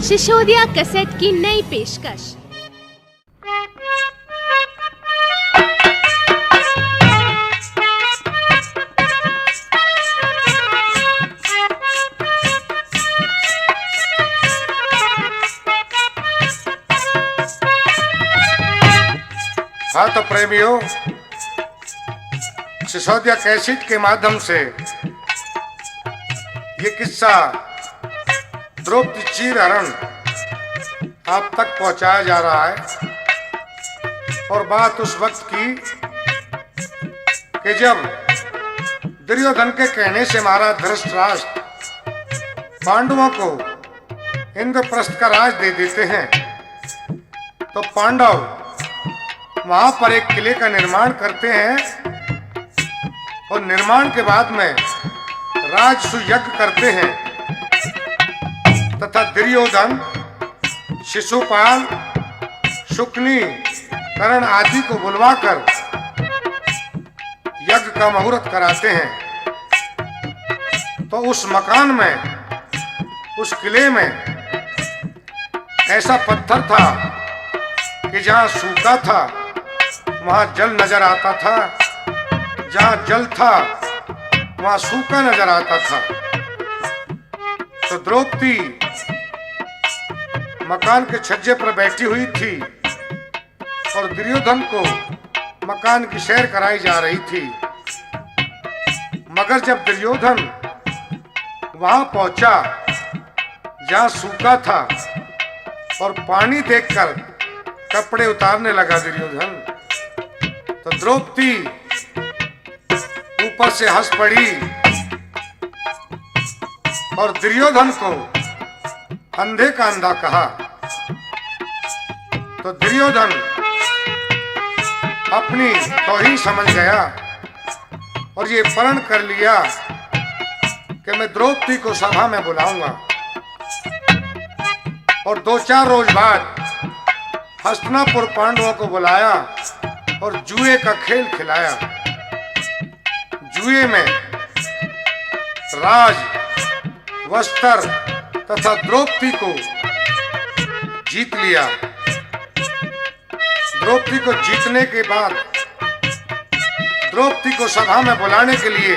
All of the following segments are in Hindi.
शिशोदिया कैसेट की नई पेशकश। हाँ तो प्रेमियों, सिसोदिया कैसेट के माध्यम से ये किस्सा द्रौपदी चीरहरण आप तक पहुंचाया जा रहा है। और बात उस वक्त की कि जब दुर्योधन के कहने से महाराज धृतराष्ट्र पांडवों को इंद्रप्रस्थ का राज दे देते हैं, तो पांडव वहां पर एक किले का निर्माण करते हैं और निर्माण के बाद में राजसूय यज्ञ करते हैं तथा दुर्योधन, शिशुपाल, शुकनी, कर्ण आदि को बुलवाकर यज्ञ का मुहूर्त कराते हैं। तो उस मकान में, उस किले में ऐसा पत्थर था कि जहां सूखा था वहां जल नजर आता था, जहां जल था वहां सूखा नजर आता था। तो द्रौपदी मकान के छज्जे पर बैठी हुई थी और दुर्योधन को मकान की सैर कराई जा रही थी। मगर जब दुर्योधन वहां पहुंचा जहां सूखा था और पानी देखकर कपड़े उतारने लगा दुर्योधन, तो द्रौपदी ऊपर से हंस पड़ी और दुर्योधन को अंधे का अंधा कहा। तो दुर्योधन अपनी तौहीन समझ गया और ये प्रण कर लिया कि मैं द्रौपदी को सभा में बुलाऊंगा और 2-4 रोज बाद हस्तिनापुर पांडवों को बुलाया और जुए का खेल खिलाया। जुए में राज, वस्त्र तथा द्रौपदी को जीत लिया। द्रौपदी को जीतने के बाद द्रौपदी को सभा में बुलाने के लिए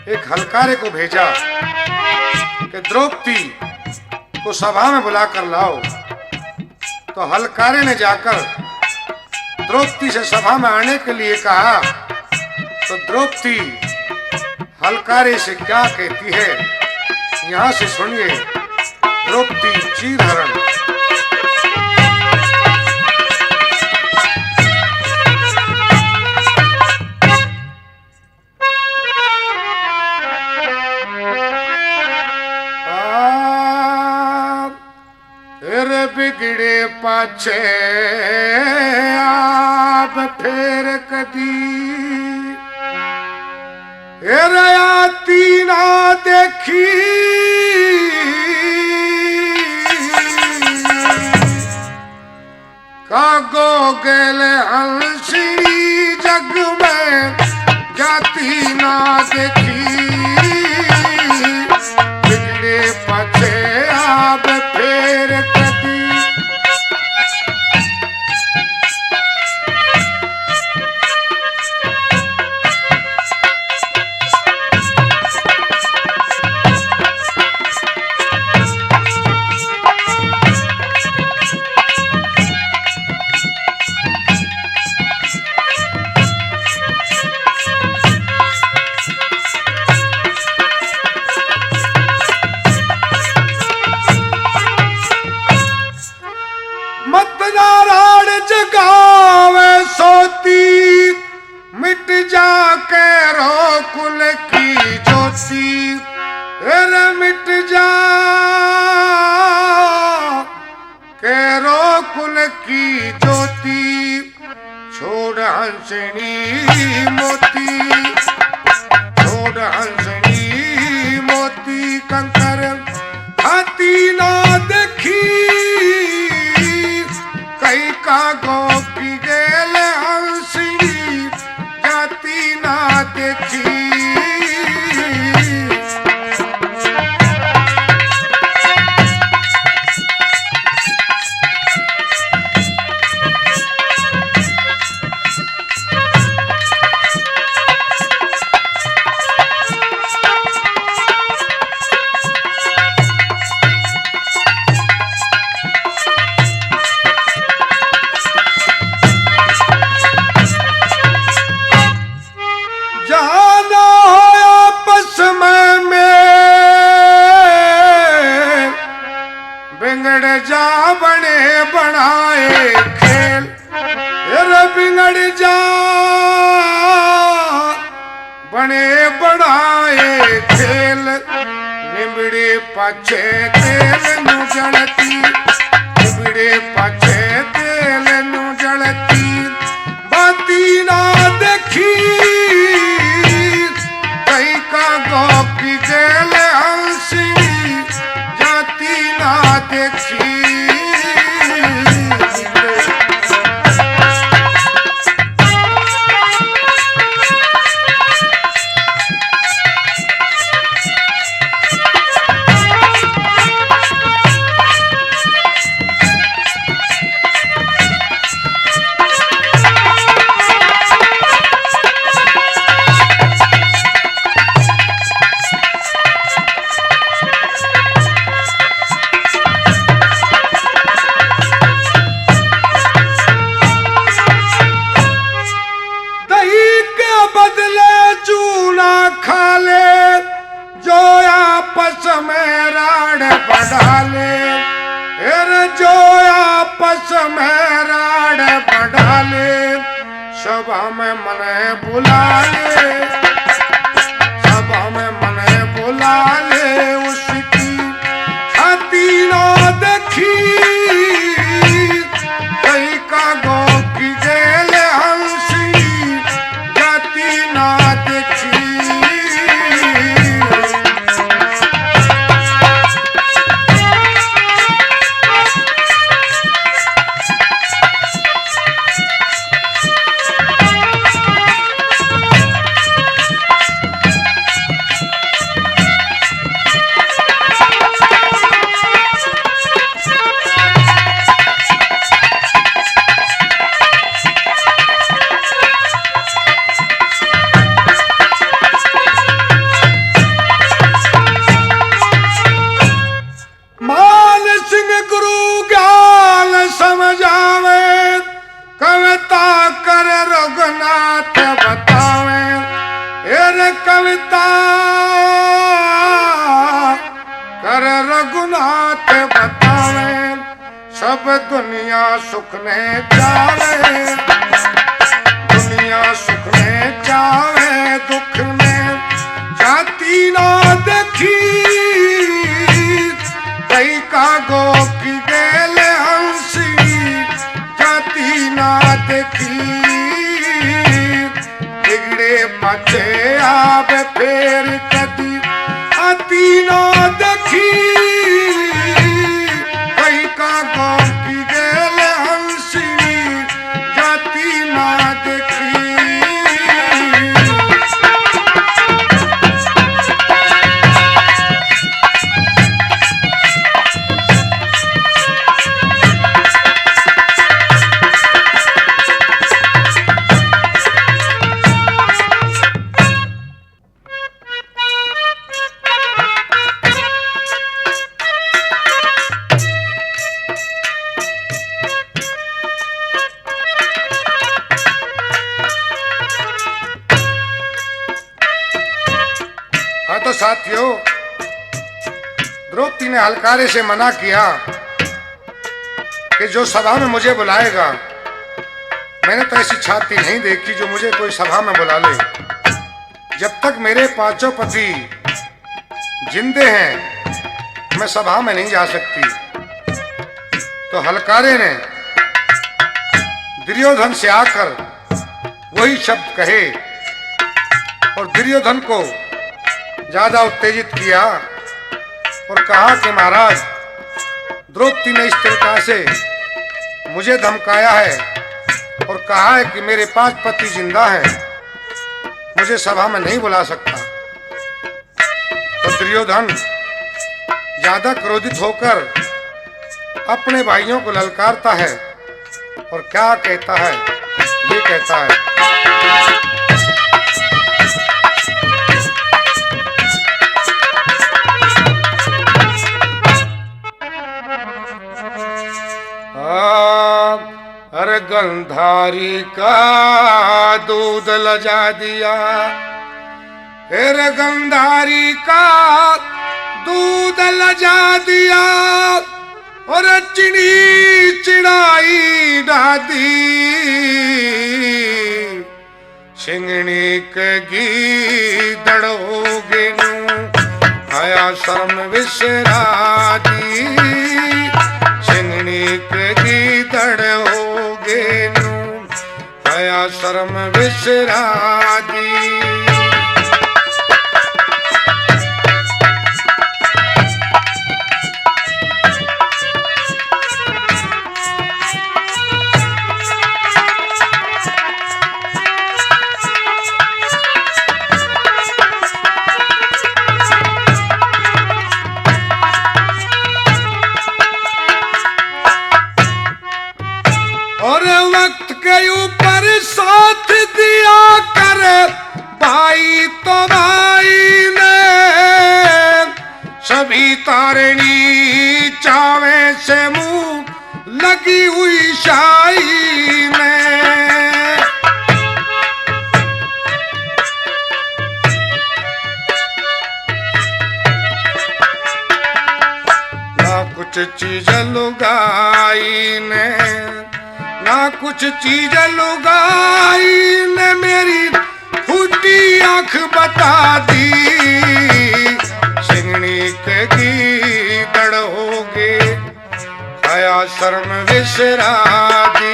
एक हलकारे को भेजा कि द्रौपदी को सभा में बुलाकर लाओ। तो हलकारे ने जाकर द्रौपदी से सभा में आने के लिए कहा। तो द्रौपदी हलकारे से क्या कहती है, यहां से सुनिए द्रौपदी चीरहरण। बिगड़े पाछे आप फेर कदी आती ना देखी, कागो गेल हंसी जग में जाती ना देखी। बिगड़े पाछे आप फेर कदी कुल की ज्योति मिट जा केरो कुल की ज्योति। छोड़ हंसनी मोती, छोड़ हंसनी मोती कंकर हाथी ना देखी। कई का गोपी गेल हंसनी जाती ना देखी। बिगड़ जा बने बनाए खेल, अरे बिगड़ जा बने बनाए खेल, निबड़े पाछे तेल नु जलती, निबड़े पाछे तेल नु जलती, बाती ना देखी कई का गोपी गेल हंसी, जाती ना देखी। सभा में मने बुला ले, सभा में मने बुला ले, उसकी छाती ना देखी कई का गो की गेल हंसी, जाती ना देखी। रघुनाथ बतावे, अरे कविता कर रघुनाथ बतावे, सब दुनिया सुख ने चावे, दुनिया सुख ने चावे, दुख में जाती ना देखी कई का गो की गेल हंसी, जाती ना देखी। पाछे आब फेर कदी आती ना देखी कई का गो की गेल हंसी, जाती ना देखी। तो साथियों, द्रौपदी ने हलकारे से मना किया कि जो सभा में मुझे बुलाएगा, मैंने तो ऐसी छाती नहीं देखी जो मुझे कोई सभा में बुला ले। जब तक मेरे पांचों पति जिंदे हैं मैं सभा में नहीं जा सकती। तो हलकारे ने दुर्योधन से आकर वही शब्द कहे और दुर्योधन को ज्यादा उत्तेजित किया और कहा कि महाराज, द्रौपदी ने इस तरीका से मुझे धमकाया है और कहा है कि मेरे 5 पति जिंदा हैं, मुझे सभा में नहीं बुला सकता। तो दुर्योधन ज्यादा क्रोधित होकर अपने भाइयों को ललकारता है और क्या कहता है, ये कहता है, अरे गंधारी का दूध लजा दिया, अरे गंधारी का दूध लजा दिया, और चिड़ी चिड़ाई डादी सिंगणी कगी दड़ोगे नू आया शर्म विसरादी सिंगणी कगी दड़ोगे नू आया शर्म विसरादी और वक्त के ऊपर साथ दिया कर भाई तो भाई ने सभी तारणी चावे से मुंह लगी हुई शाही में ना कुछ चीज लुगाई ने ना कुछ चीज लुगाई ने मेरी फूटी आंख बता दी सिंगनी की दड़ होगे आया शर्म विसरा दी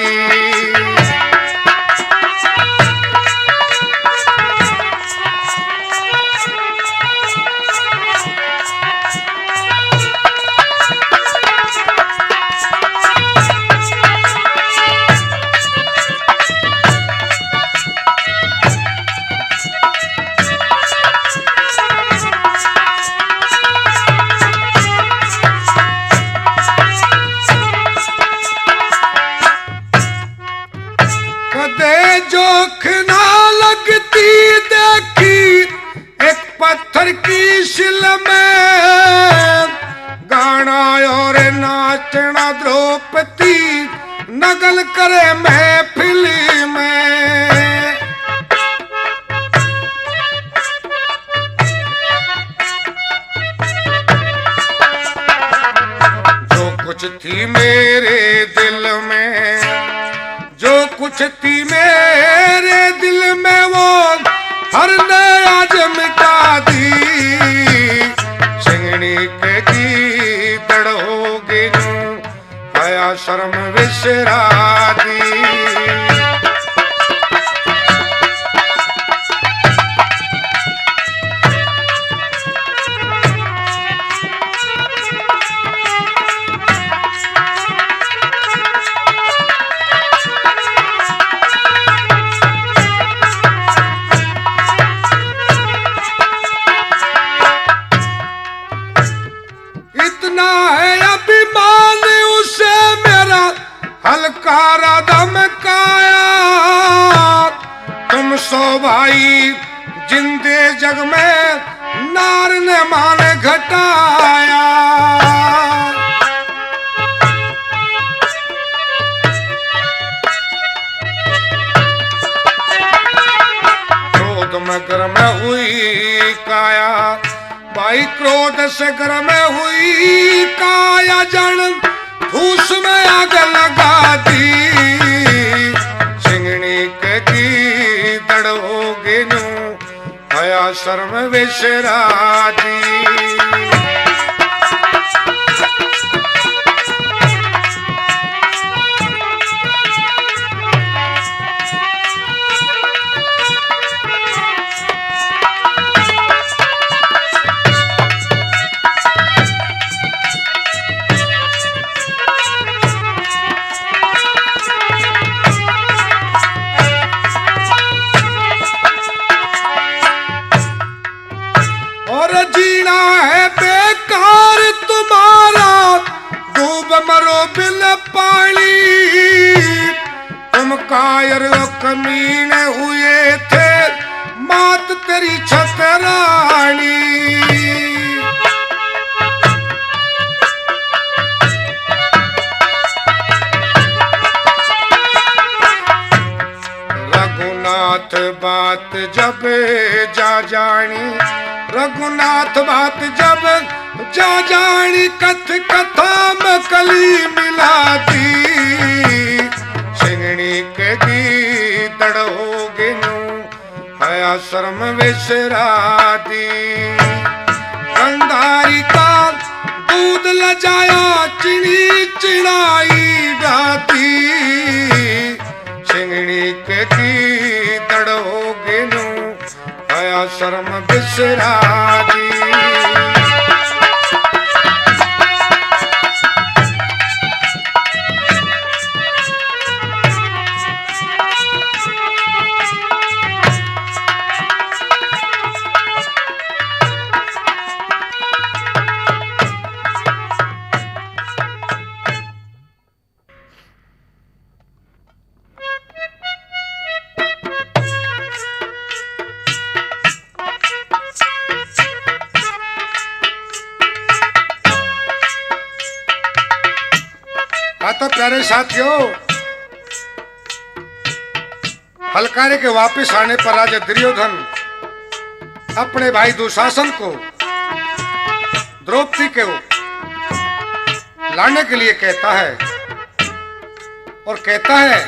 कदे जोख ना लगती देखी एक पत्थर की शिल में गाना और नाचना द्रौपदी नगल करे महफिल में जो कुछ थी मेरे दिल में जो कुछ थी मेरे दिल में वो हर ने आज मिटा दी सिंगनी की दड़ होगी नू आया शर्म विसरा दी इतना है अभिमान उसे मेरा हलकारा धमकाया तुम सो भाई जिंदे जग में नार ने मान घटाया क्रोध में गर्म हुई काया भाई क्रोध से गर्म हुई काया जन फूस में आग लगा दी सिंगनी की दड़ होगी नू आया शर्म विसरा दी और जीना है बेकार तुम्हारा डूब मरो बिल पानी तुम कायर कमीने हुए थे मात तेरी छतरानी रघुनाथ बात जब जा जानी रघुनाथ बात जब जा जानी कथ कथा में कल मिला दी सिंगणी के गीदड़ हो गिनू हया शर्म विसरा दी गंधारी का दूध लजाया चिड़ी चिड़ाई डाती सिंगणी के गीदड़ हो गिनू हया शर्म विसरा दी तो प्यारे साथियों, हलकारे के वापस आने पर राजा दुर्योधन अपने भाई दुशासन को द्रौपदी को लाने के लिए कहता है और कहता है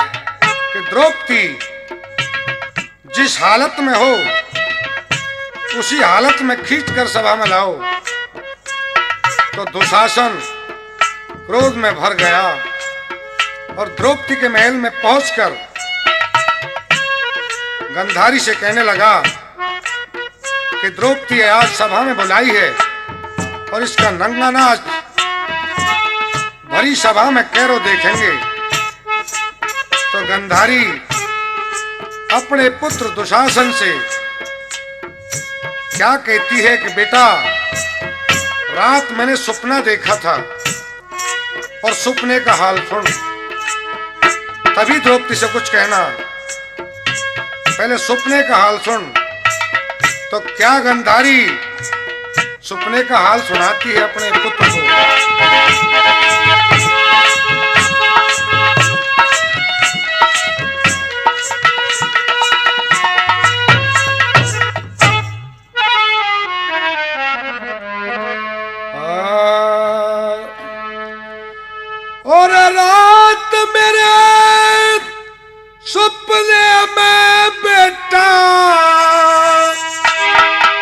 कि द्रौपदी जिस हालत में हो उसी हालत में खींचकर सभा में लाओ। तो दुशासन क्रोध में भर गया और द्रौपदी के महल में पहुंचकर गंधारी से कहने लगा कि द्रौपदी आज सभा में बुलाई है और इसका नंगा नाच भरी सभा में कैरो देखेंगे। तो गंधारी अपने पुत्र दुशासन से क्या कहती है कि बेटा, रात मैंने सपना देखा था और सपने का हाल सुन। तभी द्रौपदी से कुछ कहना, पहले सपने का हाल सुन। तो क्या गंधारी सपने का हाल सुनाती है अपने पुत्र को। और रात मेरे सपने में बेटा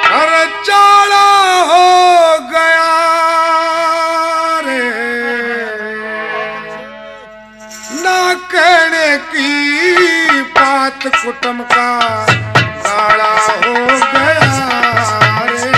हर चाला हो गया रे, ना कहने की बात कुटुंब का गाड़ा हो गया रे।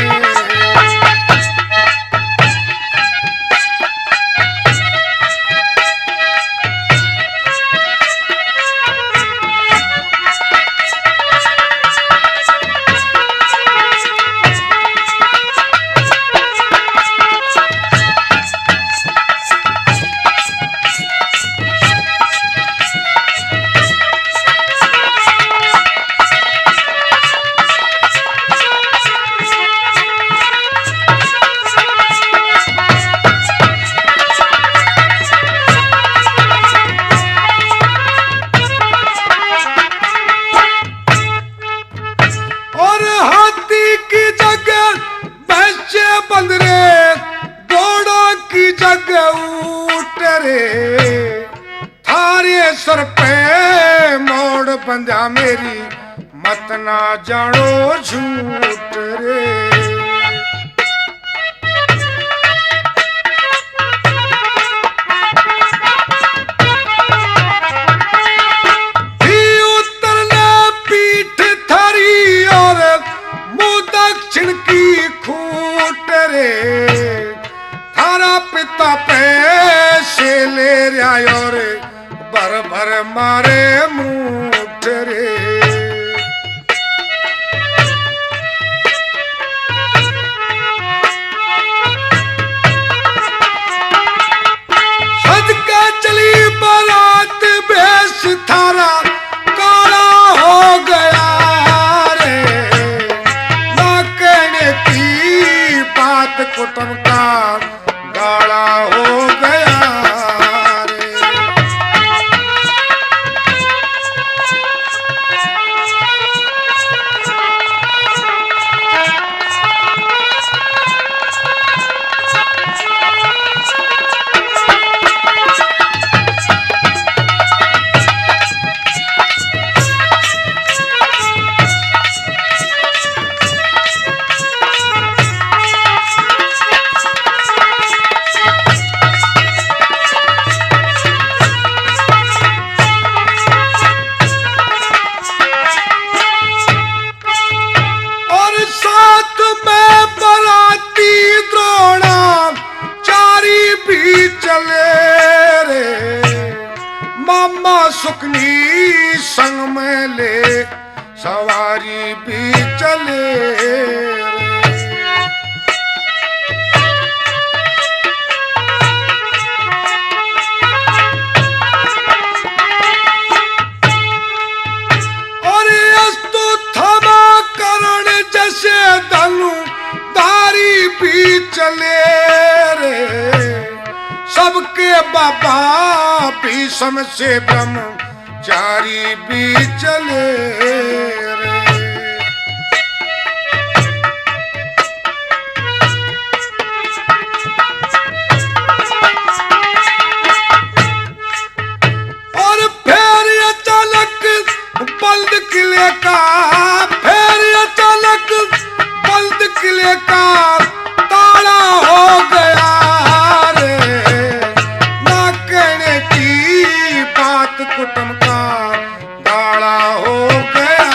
थारे सर पे मोड़ बंधा मेरी मत ना जानो झूठ रे। उतरने पीठ थारी और मुंह दक्षिण की खूट रे, थारा पिता पैसे ले रहा और भर भर मारे मुठ रे। सज के चली बारात बेस थारा काला हो गया रे, ना कहने की बात कुटुंब का गाड़ा हो गया रे। सुकनी संग में ले सवारी भी चले और अस्तु थमा करण जैसे धनु धारी भी चले रे सबके बाबा भीष्म से ब्रह्मचारी भी चले रे और फिर अचानक बल्द किले का फिर अचानक बल्द किले का ताला हो गया कुटुंब का गाड़ा हो गया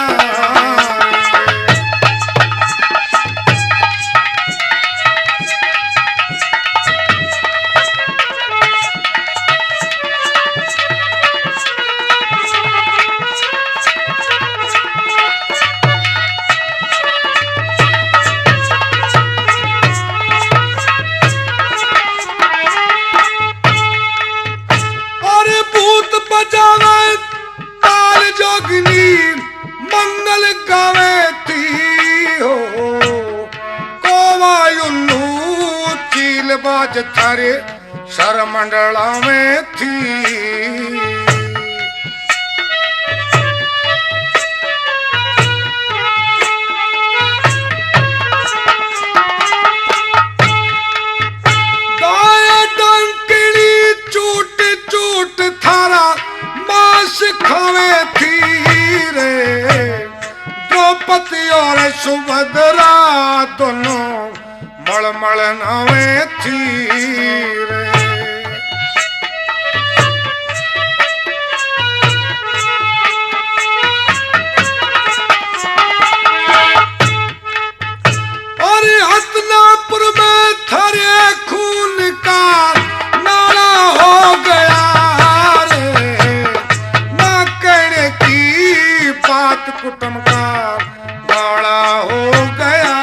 और भूत बजावे ताल जोगनी मंगल गावे थी हो कोवायुन्नू चील बाज थारे सर मंडला में थी खावे थी रे द्रौपदी और सुभद्रा दोनों मलमल नावे थी रे और हसनापुर में थारे खून का नाला हो गया बात कुटुंब का गाड़ा हो गया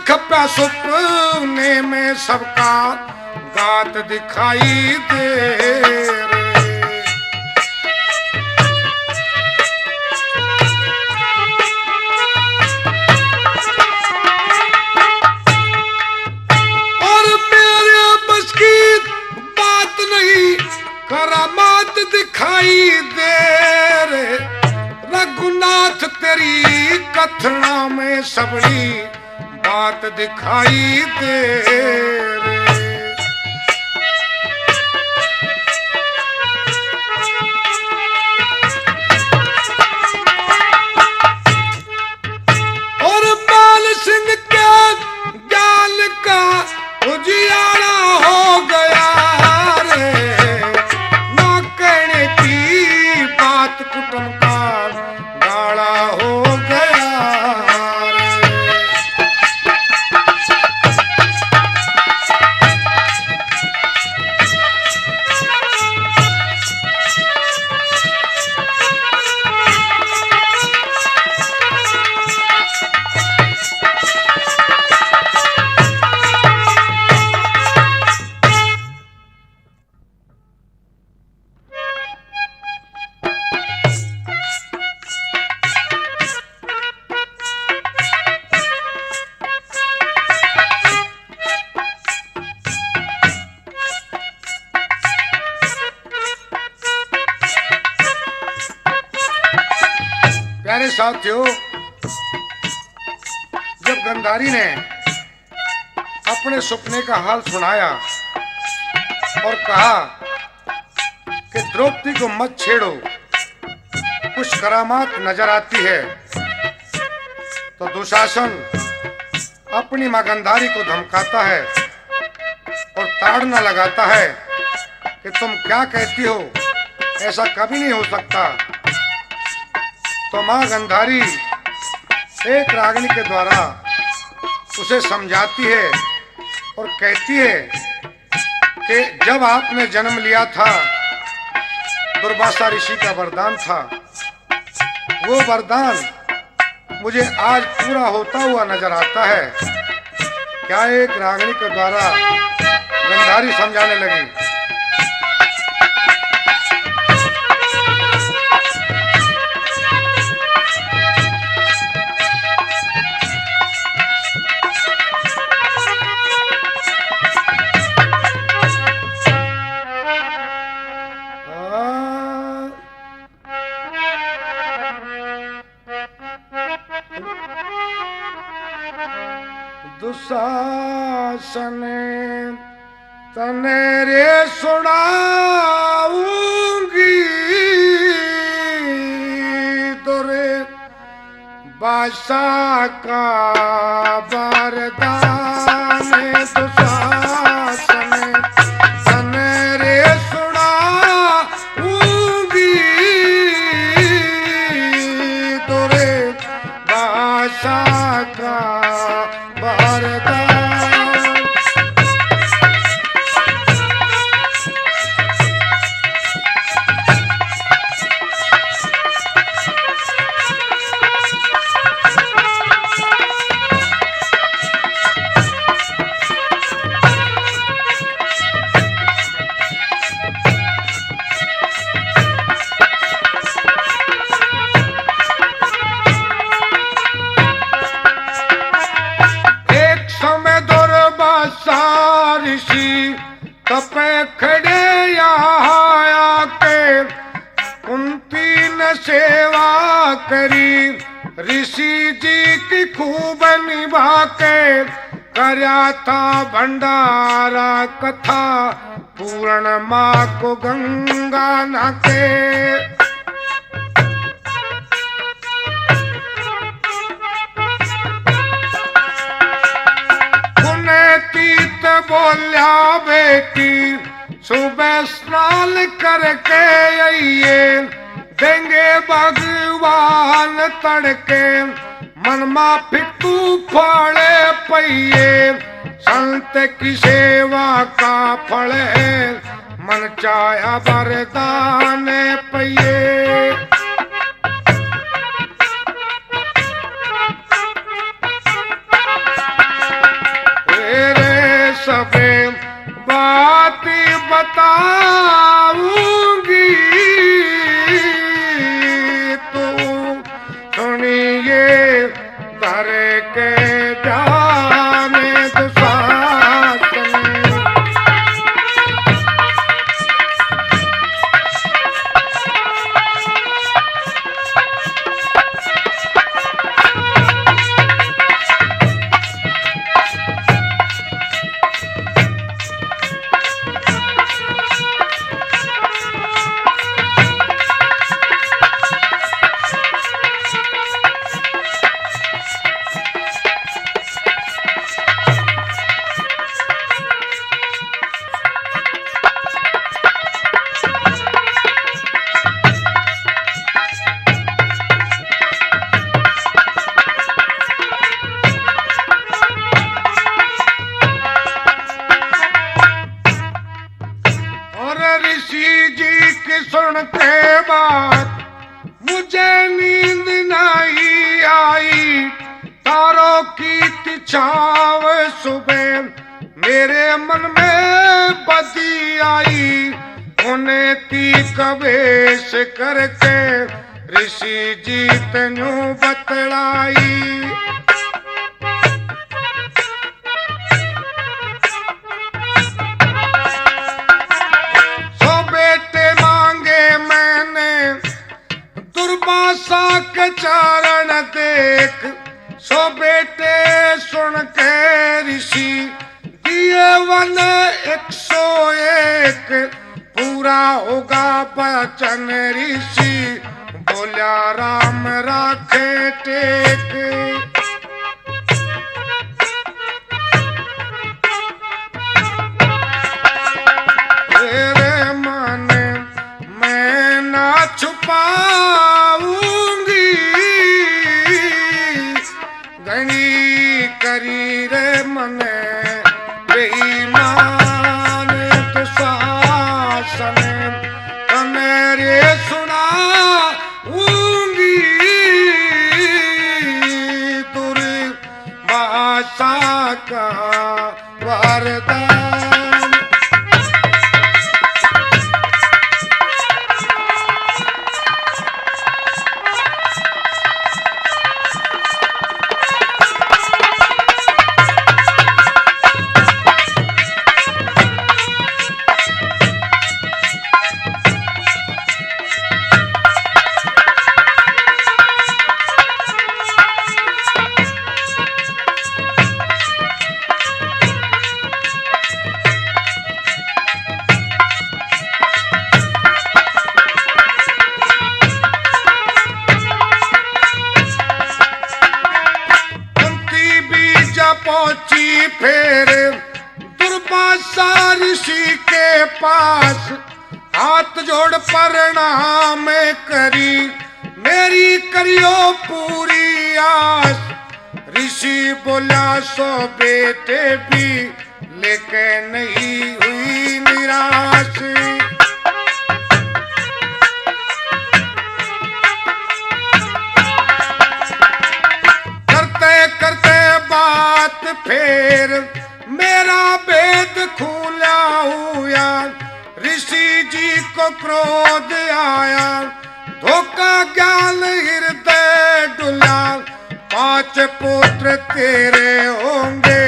खप्पा सुपने में सबका गात दिखाई दे और मेरे बस की बात नहीं करामात दिखाई दे रे रघुनाथ तेरी कथना में सबड़ी बात दिखाई दे रे और बाल सिंह के ज्ञान का उजियारा हो गया रे न कहने की बात कुटुंब का गाड़ा हो गया रे प्यारे साथियों, जब गंधारी ने अपने सपने का हाल सुनाया और कहा कि द्रौपदी को मत छेड़ो, कुछ करामात नजर आती है, तो दुशासन अपनी मां गंधारी को धमकाता है और ताड़ना लगाता है कि तुम क्या कहती हो, ऐसा कभी नहीं हो सकता। तो मां गंधारी एक रागिनी के द्वारा उसे समझाती है और कहती है कि जब आपने जन्म लिया था, दुर्वासा ऋषि का वरदान था, वो वरदान मुझे आज पूरा होता हुआ नजर आता है। क्या एक रागिनी के द्वारा गंधारी समझाने लगी। दुशासन तने रे सुनाऊंगी, तुरे बादशाह का वरदान। दुशासन तने रे सुनाऊंगी, तुरे बादशाह का वरदान। तपे खड़े यहाँ के कुंती ने सेवा करी, ऋषि जी की खूब निभा के करया था भंडारा कथा, पूर्ण माँ को गंगा नाके। तीत बोलिया बेटी सुबह स्नान करके आइए, देंगे भगवान तड़के, मनमा फिटू फाड़े पहिए, संत की सेवा का फल है, मन चाया वरदान पहिए। सबे बात बताऊंगी, तू सुनिए धर के जाने दुशासन। सुन के बात मुझे नींद नहीं आई, तारों की छाव सुबह मेरे मन में बदी आई, उन्हें ती कवेश करके ऋषि जी तनु बतलाई। दुर्वासा के टेक, सो बेटे सुन के ऋषि दिए वन 101, पूरा होगा वचन ऋषि बोल्या राम राखे टेक। तेरे मन मैं ना छुपाऊंगी, गणी करी रे मन बेईमान दुशासन, मेरे सुनाऊंगी दुर्भाषा का वरदान। पहुंची फिर दुर्वासा ऋषि के पास, हाथ जोड़ प्रणाम करी मेरी करियो पूरी आस। ऋषि बोला सो बेटे भी लेके नहीं हुई निराश, बात फिर मेरा भेद खुला हुआ। ऋषि जी को क्रोध आया, धोखा ज्ञान हृदय डुला। 5 पुत्र तेरे होंगे,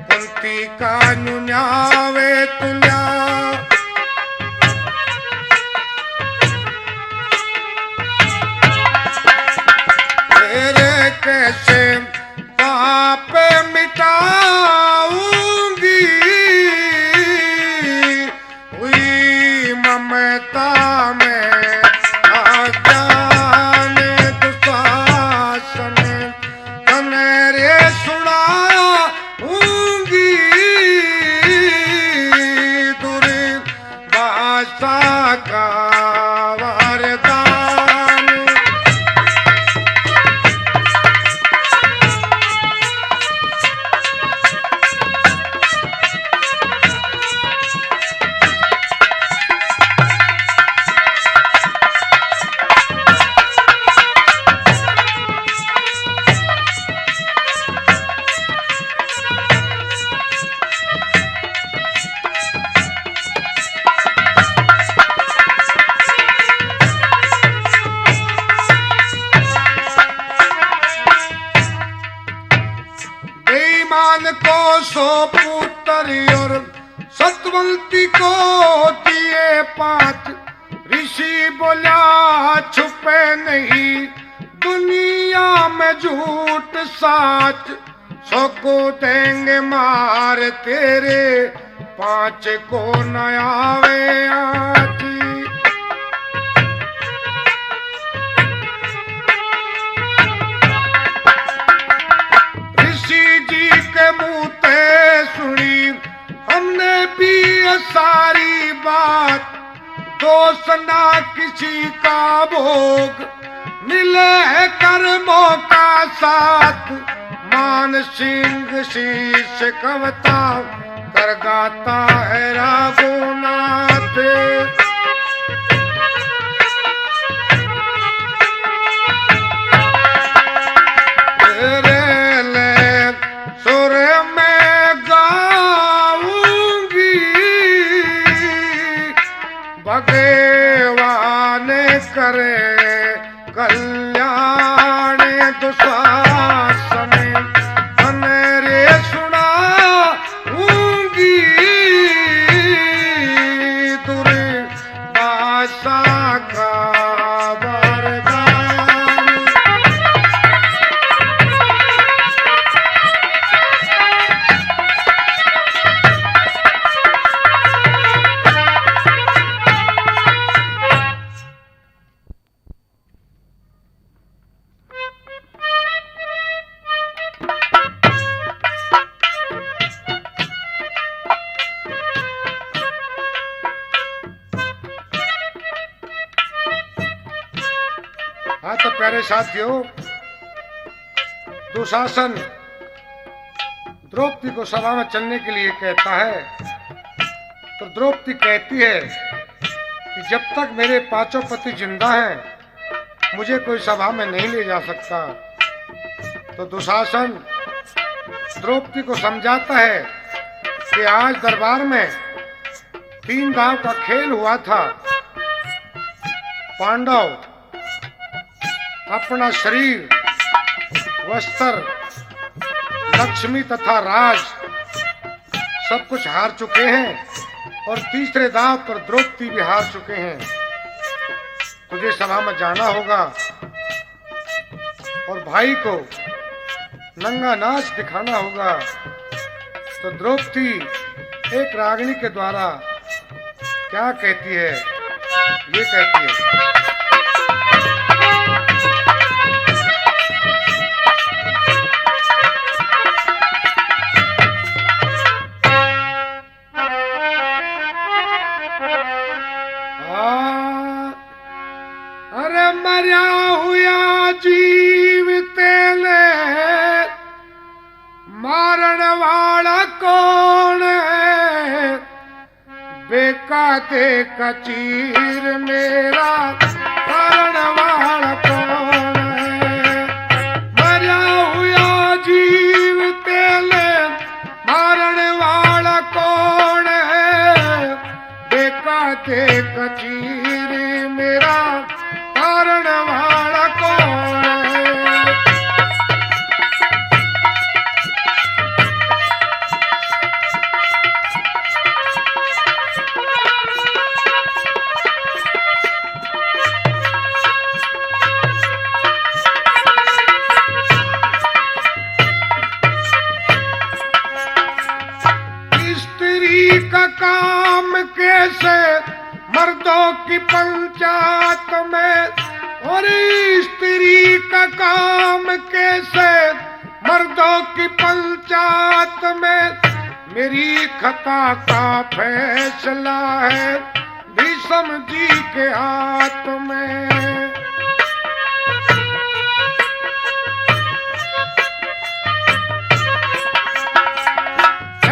कुंती का नुन्यावे तुल्या। तेरे कैसे पाप मिटाऊंगी, हुई ममता में अज्ञान दुशासन, मेरे सुनाऊंगी दुर्भाषा का वरदान। को सो पुत्र और सतवंती को दिए 5, ऋषि बोला छुपे नहीं दुनिया में झूठ साच, 100 को देंगे मार तेरे 5 को न आवे आज। सुनी हमने भी सारी बात, दोष ना किसी का भोग, मिले है कर्मों का साथ। मान सिंह शीश कवता कर गाता है रघुनाथ। भगवान करे कल्याण दुशासन, मेरे सुनाऊंगी दुर्भाषा का वरदान। हाँ तो प्यारे साथियों, दुशासन द्रौपदी को सभा में चलने के लिए कहता है, तो द्रौपदी कहती है कि जब तक मेरे पांचों पति जिंदा हैं मुझे कोई सभा में नहीं ले जा सकता। तो दुशासन द्रौपदी को समझाता है कि आज दरबार में 3 दांव का खेल हुआ था। पांडव अपना शरीर, वस्त्र, लक्ष्मी तथा राज सब कुछ हार चुके हैं और तीसरे दांव पर द्रौपदी भी हार चुके हैं। तुझे सभा में जाना होगा और भाई को नंगा नाच दिखाना होगा। तो द्रौपदी एक रागिनी के द्वारा क्या कहती है, ये कहती है, अरे मरिया हुआ जीव तेले मारण वाला कौन है, बेका दे कचीर मेरा कारण वाला कौन है। मरिया हुआ जीव तेले मारण वाला कौन है, बेका दे कचीर मेरा कारण वाला कौन है। स्त्री का काम कैसे मर्दों की पंचायत में, और स्त्री का काम कैसे मर्दों की पंचायत में, मेरी खता का फैसला है भीष्म जी के हाथ में।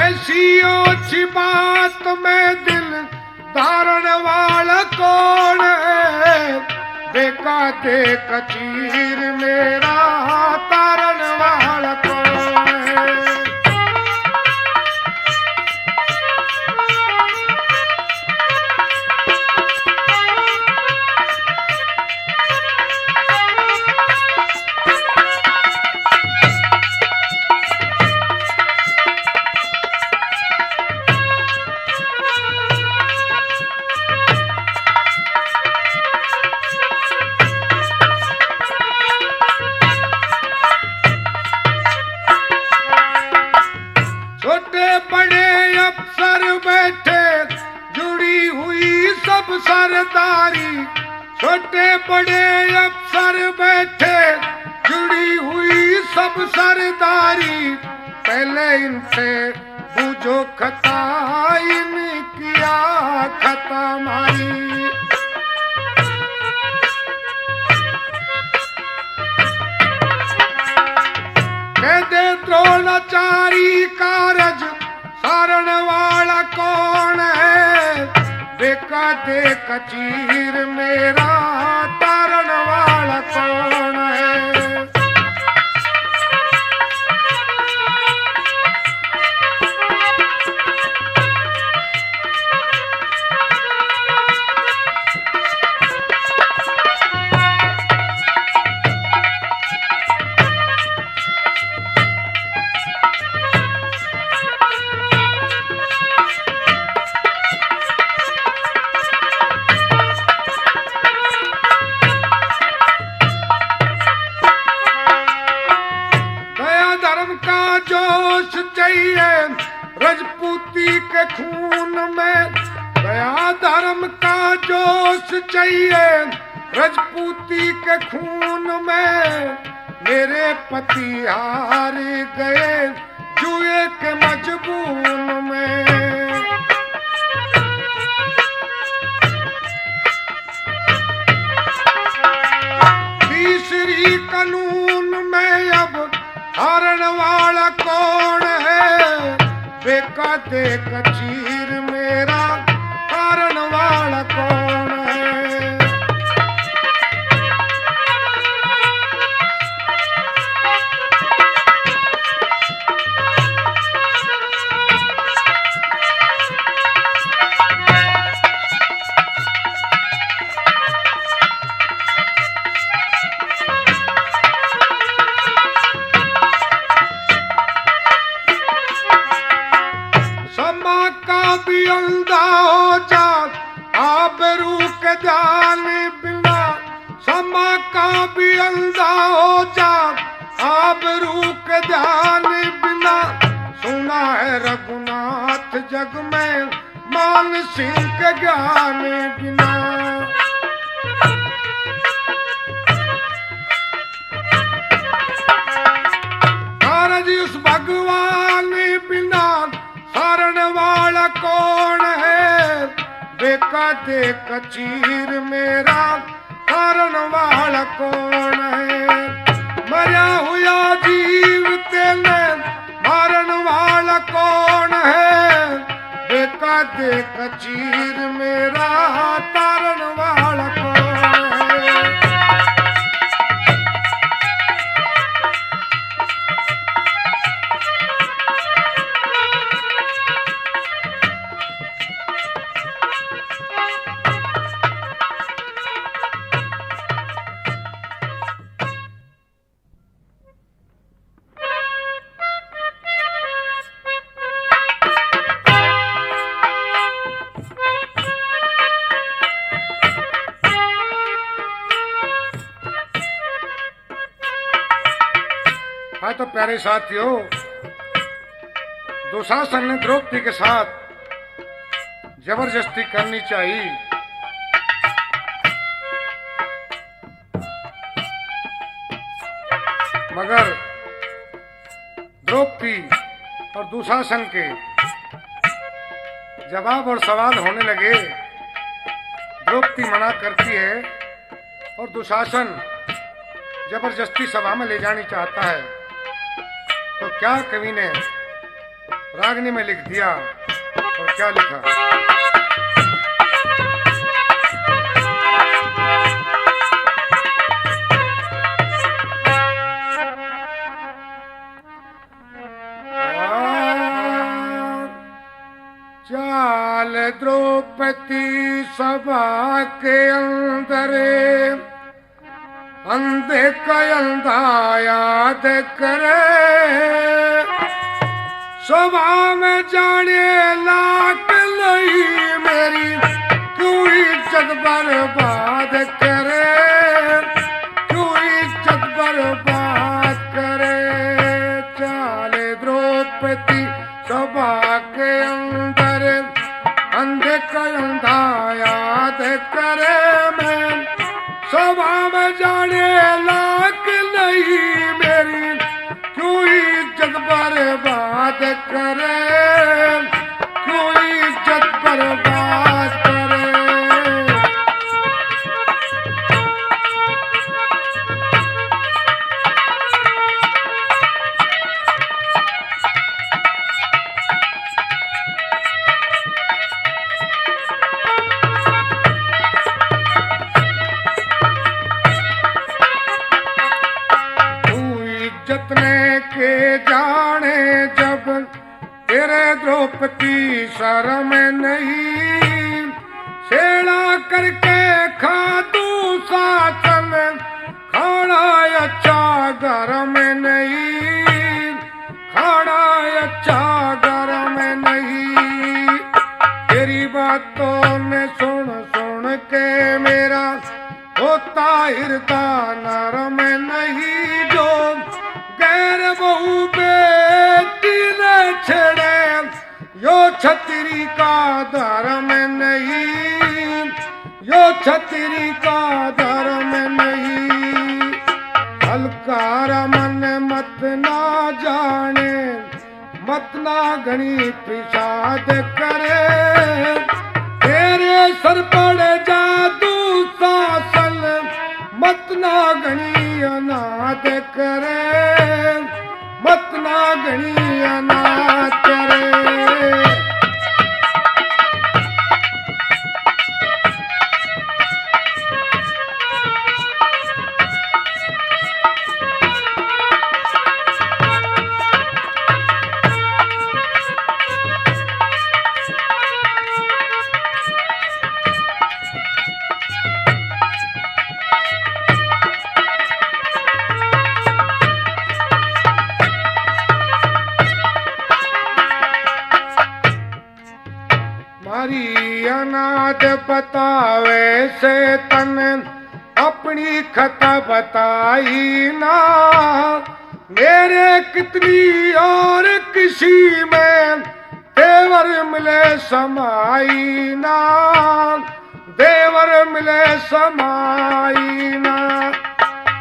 ऐसी अच्छी बात में दिल धारण वाला कौन है, बेका दे कचीर मेरा तारण वाला कौन है। बड़े अफसर बैठे जुड़ी हुई सब सरदारी, छोटे बड़े अफसर बैठे जुड़ी हुई सब सरदारी, पहले इनसे बूझो खता इनकिया खता मारी। कह दे द्रोणाचारी कारज सारण वाला कौन है, बेका दे कचीर मेरा तारण वाला कौन है। जोश चाहिए रजपूती के खून में, दया धर्म का जोश चाहिए रजपूती के खून में, मेरे पति हार गए जुए के मजबून में। हारण वाला कौन है बेका दे कचीर मेरा हारण वाला कौन है। भी अंधा हो जा आबरू के जाने बिना समा का भी अंधा हो जा आबरू के जाने बिना सुना है रघुनाथ जग में मान सिंह के ज्ञान बिना। जी उस भगवान बिना शरण वाला कौन है बेका दे कचीर मेरा शरण वाला कौन है। मरा हुआ जीव तेने मारन वाला कौन है बेका दे कचीर मेरा तारन वाला कौन है। हाँ तो प्यारे साथियों, दुशासन ने द्रौपदी के साथ जबरदस्ती करनी चाहिए, मगर द्रौपदी और दुशासन के जवाब और सवाल होने लगे। द्रौपदी मना करती है और दुशासन जबरदस्ती सभा में ले जानी चाहता है। तो क्या कवि ने रागनी में लिख दिया और क्या लिखा। चाल द्रौपदी सभा के अंदर अंधे का अंधा याद करे सभा में जाने लाख नहीं मेरी क्यों इज्जत बर्बाद करे क्यों इज्जत बर्बाद करे। चाले द्रौपदी सभा के अंदर अंधे का अंधा याद करे मैं सभा में जाने लायक नहीं मेरी क्यों इज्जत बर्बाद करे क्यों इज्जत बर्बाद करे। जतने के जाने जब तेरे द्रौपदी शर्म नहीं सेड़ा करके खा तू शासन खाना अच्छा घर में नहीं खाना अच्छा घर में नहीं। तेरी बातों ने सुन सुन के मेरा होता हृदय नरम नहीं जो गैर बहू बेटी ने छेड़े यो छतरी का धर्म नहीं यो छतरी का धर्म नहीं। हलकार मन मत ना जाने मत ना घनी पिशाद करे तेरे सर पड़े जादू शासन मत ना घनी अनाद करे घनी अनाथ करे। मारी अनाथ बतावे से तन अपनी खता बताई ना, मेरे कितनी और किसी में देवर मिले समाई ना, देवर मिले समाई ना।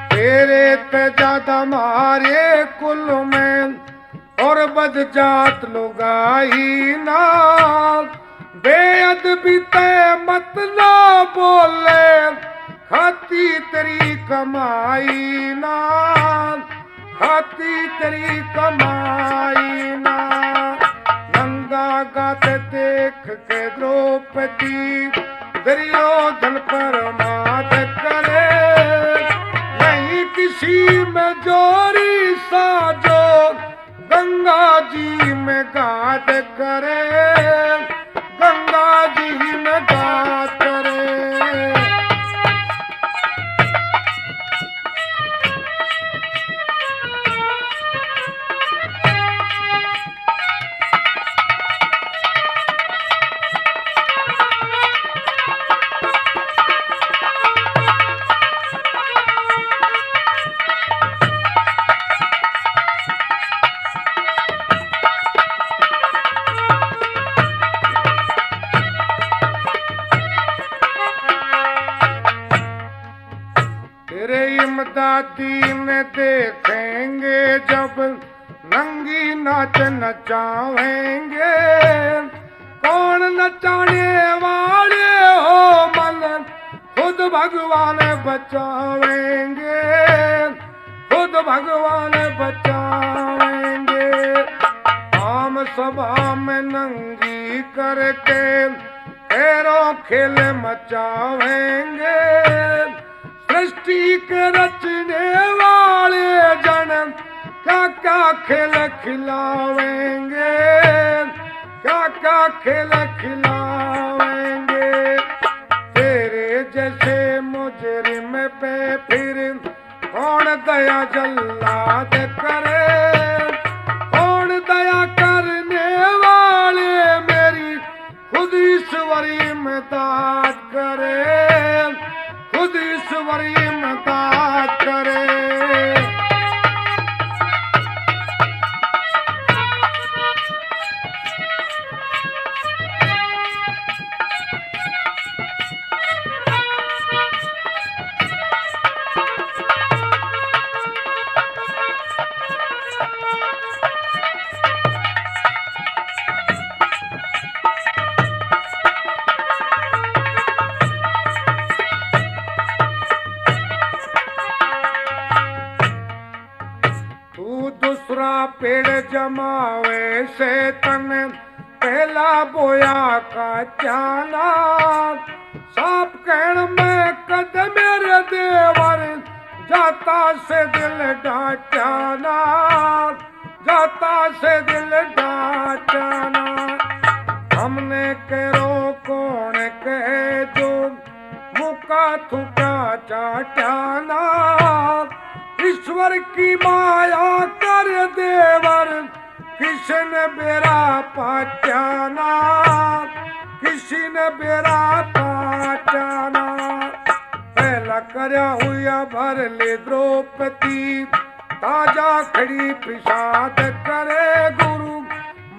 तेरे ते ज्यादा मारे कुल में और बद जात लुगाई ना, बेअदबी ते मत ना बोले खाती तेरी कमाई ना, खाती तेरी कमाई ना। नंगा गात देख के द्रौपदी दुर्योधन पर मात करे, नहीं किसी में जोरी साजो गंगा जी में गाद करे, गंगा जी में गाद करे। तेरे इमदादी ने देखेंगे जब नंगी नाच नचावेंगे, कौन नचाने वाले हो मन खुद भगवान बचावेंगे, खुद भगवान बचावेंगे। आम सभा में नंगी करके पैरों खेल मचावेंगे, सृष्टि के रचने वाले जन क्या क्या खेल खिलावेंगे, क्या क्या खेल खिलावेंगे। तेरे जैसे मुजरिम पे फिर कौन दया जल्लाद करे, कौन दया करने वाले मेरी खुद ईश्वरी इमदाद करे, खुद ईश्वरी इमदाद करे। दूसरा पेड़ जमावे से तन पहला बोया का जाना, साप कहण में कद मेरे देवर जाता से दिल डांटाना, जाता से दिल डांटाना। हमने करो कौन कहे जो मुका थुका चाटाना, ईश्वर की माया कर देवर किसी ने बेरा पाटाना, किसी ने बेरा पाटाना। पहला करया हुआ भर ले द्रौपदी ताजा खड़ी प्रसाद करे गुरु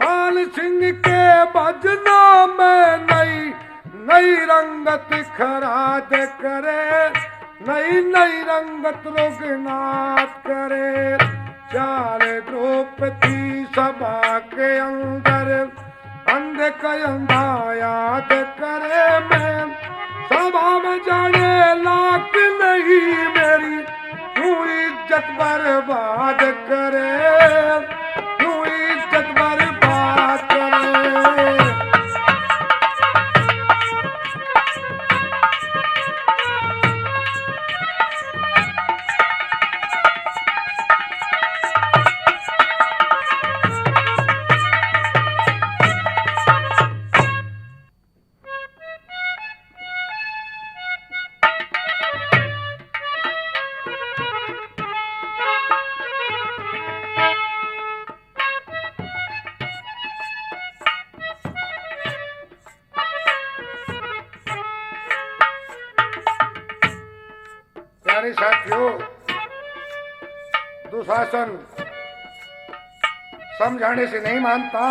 मान सिंह के भजना में नई नई रंगत खराद करे, नई नई रंगत लोकनाथ करे। चाल द्रौपदी सभा के अंदर अंधे का अंधा याद करे, मैं सभा में जाने लायक नहीं मेरी तू इज्जत बर्बाद करे, तू प्यारे साथियों, दुशासन समझाने से नहीं मानता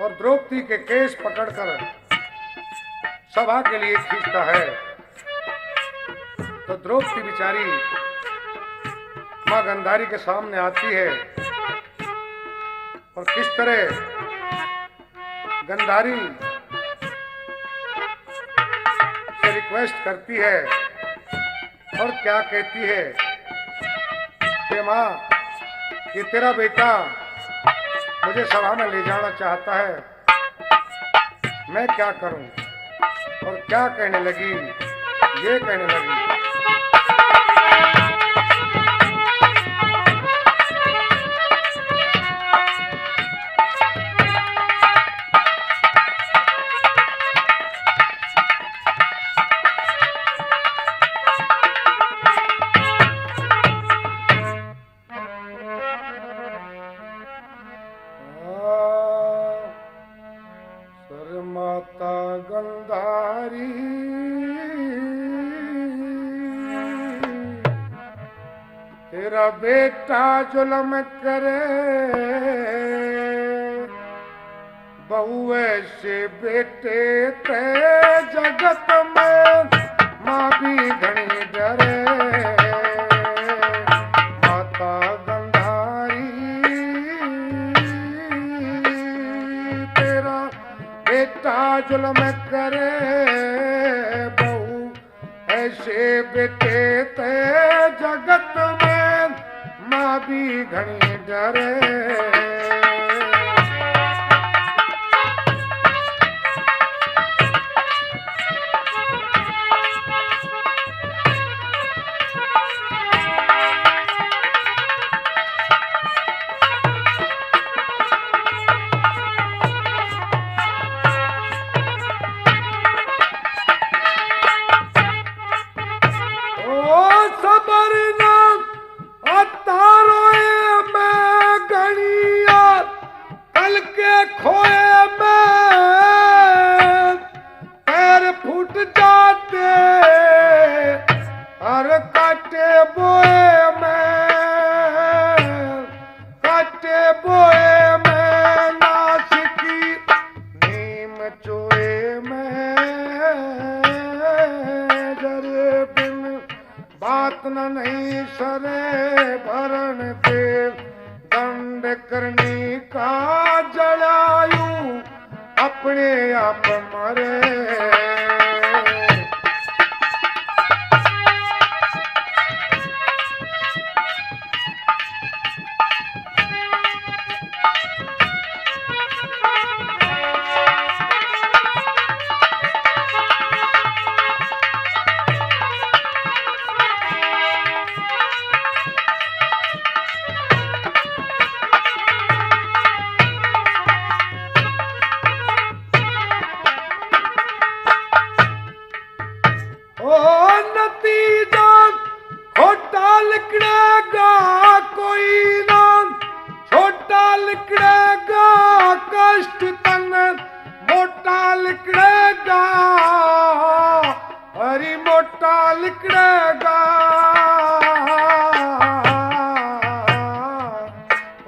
और द्रौपदी के केस पकड़कर सभा के लिए खींचता है। तो द्रौपदी बेचारी मां गंधारी के सामने आती है और किस तरह गंधारी से रिक्वेस्ट करती है और क्या कहती है कि मां, ये तेरा बेटा मुझे सभा में ले जाना चाहता है, मैं क्या करूं? और क्या कहने लगी? ये कहने लगी, माता गंधारी तेरा बेटा जुल्म करे, बहू ऐसे बेटे ते जगत में माँ भी घनी डरे। माता गंधारी तेरा बेटा जुल्म करे, बहू ऐसे बेटे ते जगत में माँ भी घनी डरे। बात न नहीं सरे भरण दे, दंड करनी का जलायु अपने आप मरे।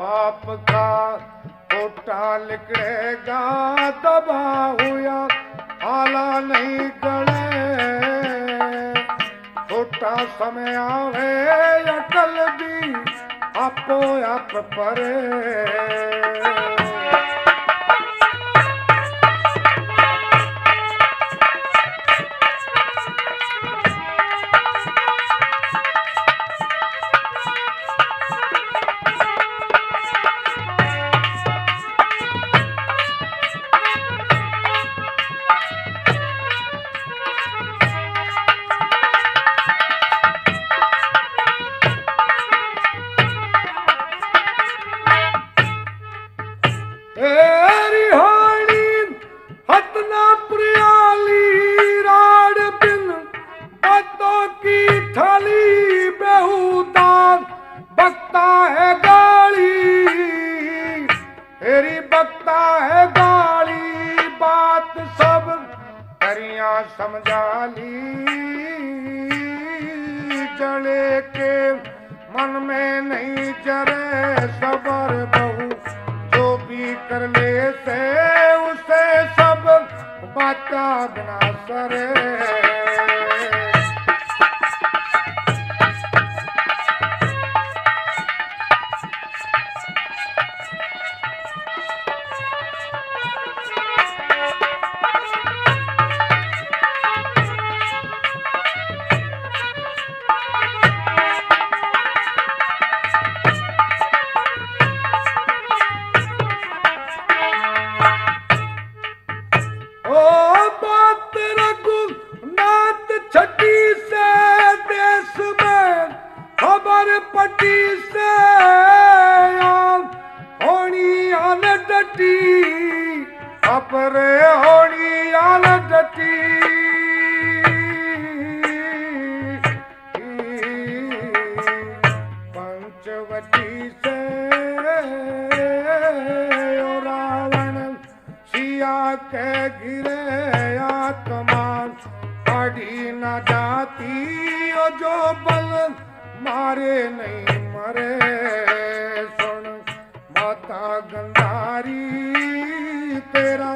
पाप का कोटा लिखड़ेगा, दबा हुआ आला नहीं गले। छोटा समय आवे अकल भी आपो आप परे। समझा ली जड़े के मन में नहीं जरे सबर बहु जो भी कर ले से उसे सब बाता बिना सरे। पटी से होनी आल डटी अपरे होनी आल डटी पंचवटी से रावण सिया के गिरे आत्मान पड़ी न जाती जो बल मारे नहीं मरे। सुन माता गंधारी तेरा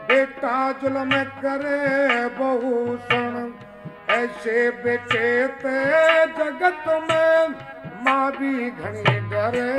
बेटा जुल्म करे बहु सुन ऐसे बेटे ते जगत में माँ भी घनी डरे।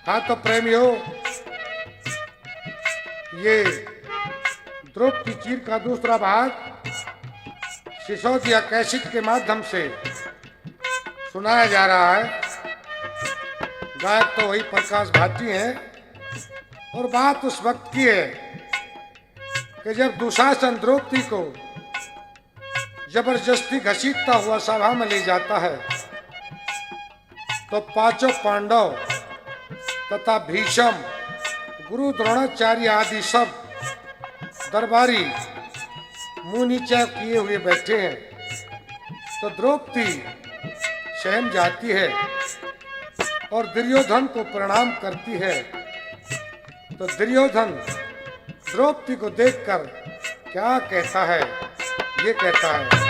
हाँ तो प्रेमियों, ये द्रौपदी चीर का दूसरा भाग सिसोदिया कैसेट के माध्यम से सुनाया जा रहा है। गायक तो वही प्रकाश भाटी हैं और बात उस वक्त की है कि जब दुशासन द्रौपदी को जबरदस्ती घसीटता हुआ सभा में ले जाता है तो पांचों पांडव तथा भीष्म, गुरु द्रोणाचार्य आदि सब दरबारी मुंह नीचा किए हुए बैठे हैं। तो द्रौपदी सहम जाती है और दुर्योधन को प्रणाम करती है। तो दुर्योधन द्रौपदी को देखकर क्या कहता है, ये कहता है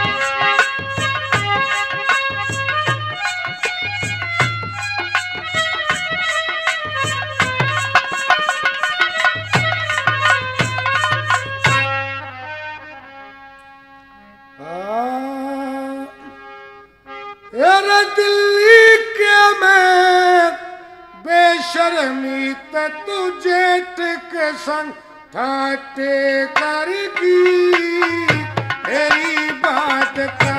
दिल्ली के मैं बेशर्मी तू जेठ के संग ठाटे करगी मेरी बात का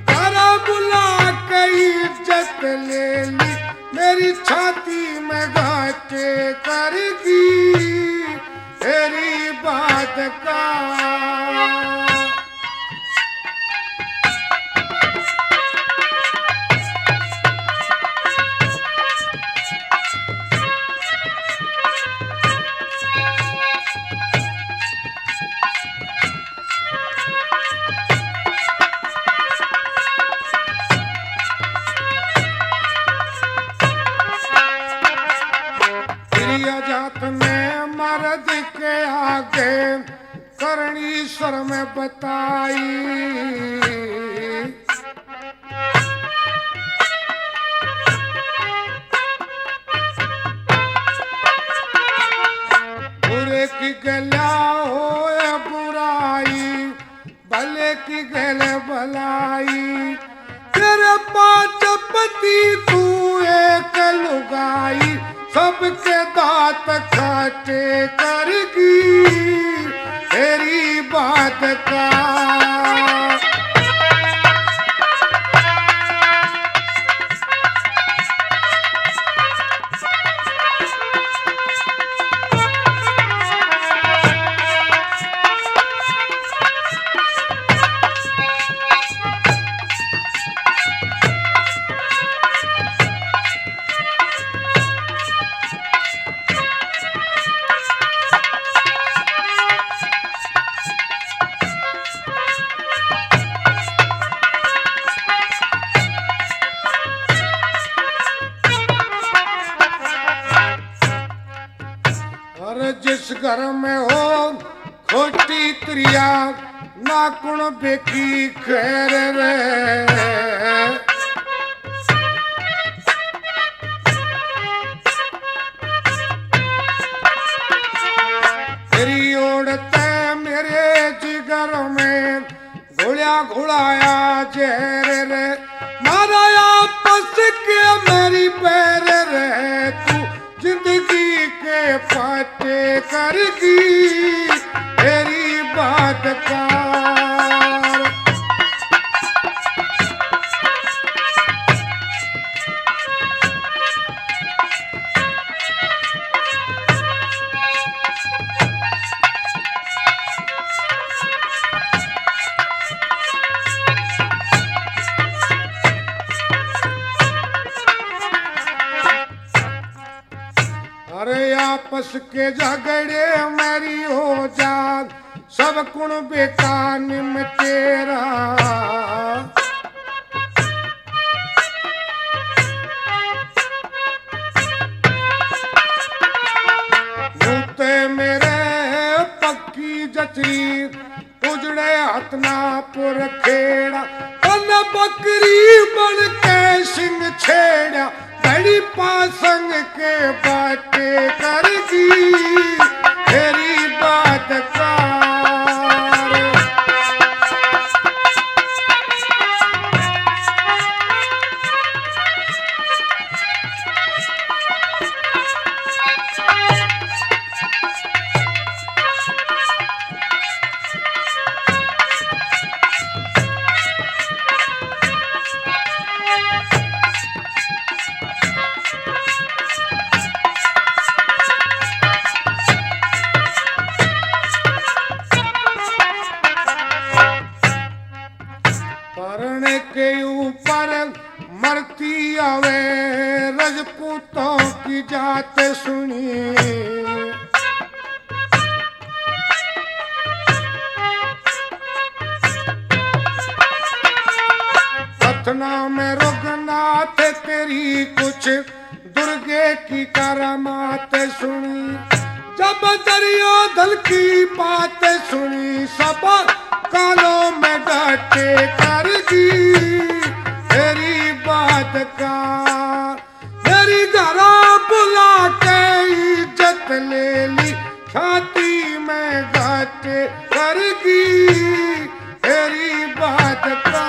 जरा बुला कई इज्जत ले ली मेरी छाती में घाटे करगी मेरी बात का। जात में मर्द के आगे करणी स्वर में बताई बुरे की गला हो बुराई भले की गले भलाई तेरे पांच पति तू एक लुगाई सबके दांत खाटे करगी तेरी बात का। घर में हो खोटी त्रिया ना कुण बेकी खैर रे तेरी ओढ़ते मेरे जिगर में घोड़ा घुड़ाया जहर रे मारा आपस के मेरी पैर रे तू जिंदगी के पाटे करगी तेरी बात का अरे आपस के झगड़े मेरी हो जान सब कुण बेकान में तेरा मुते मेरे पक्की जचरी उजड़े हथनापुर खेड़ा अन बकरी बन के सिंह छेड़ा बड़ी पासंग के बातें करगी तेरी बात कार परण के ऊपर मरती आवे रजपूतों की जात सुनी कथना में रुगनाथ तेरी कुछ दुर्गे की करामात सुनी जब दरियोधन की बात सुनी सब कानों में डटे करगी तेरी बात का मेरी घरा बुला के इज्जत ले ली छाती में घाटे करगी तेरी बात का